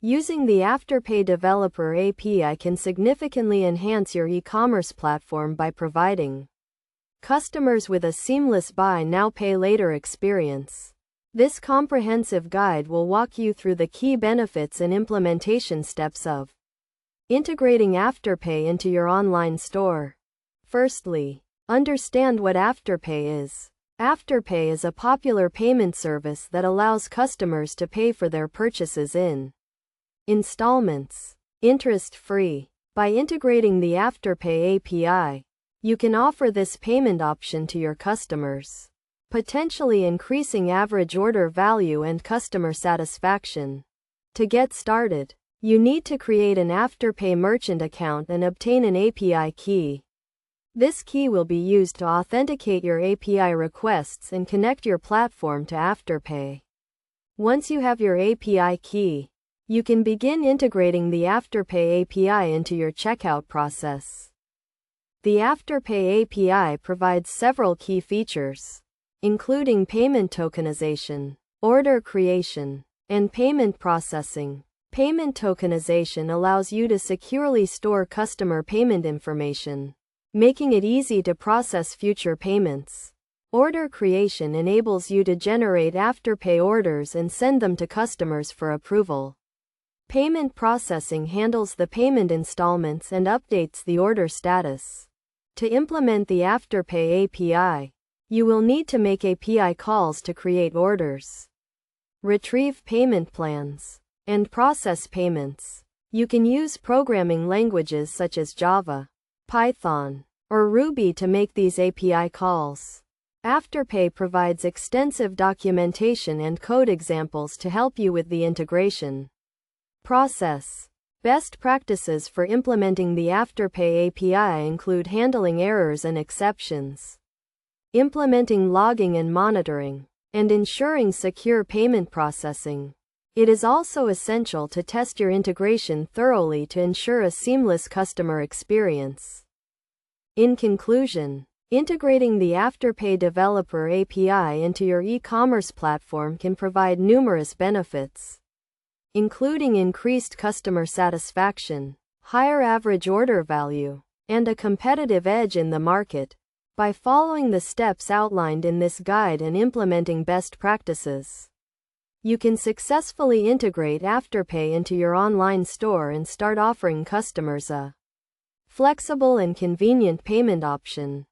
Using the Afterpay Developer API can significantly enhance your e-commerce platform by providing customers with a seamless buy now pay later experience. This comprehensive guide will walk you through the key benefits and implementation steps of integrating Afterpay into your online store. Firstly, understand what Afterpay is. Afterpay is a popular payment service that allows customers to pay for their purchases in installments, interest-free. By integrating the Afterpay API, you can offer this payment option to your customers, potentially increasing average order value and customer satisfaction. To get started, you need to create an Afterpay merchant account and obtain an API key. This key will be used to authenticate your API requests and connect your platform to Afterpay. Once you have your API key, you can begin integrating the Afterpay API into your checkout process. The Afterpay API provides several key features, including payment tokenization, order creation, and payment processing. Payment tokenization allows you to securely store customer payment information, making it easy to process future payments. Order creation enables you to generate Afterpay orders and send them to customers for approval. Payment processing handles the payment installments and updates the order status. To implement the Afterpay API, you will need to make API calls to create orders, retrieve payment plans, and process payments. You can use programming languages such as Java, Python, or Ruby to make these API calls. Afterpay provides extensive documentation and code examples to help you with the integration process. Best practices for implementing the Afterpay API include handling errors and exceptions, implementing logging and monitoring, and ensuring secure payment processing. It is also essential to test your integration thoroughly to ensure a seamless customer experience. In conclusion, integrating the Afterpay Developer API into your e-commerce platform can provide numerous benefits, including increased customer satisfaction, higher average order value, and a competitive edge in the market. By following the steps outlined in this guide and implementing best practices, you can successfully integrate Afterpay into your online store and start offering customers a flexible and convenient payment option.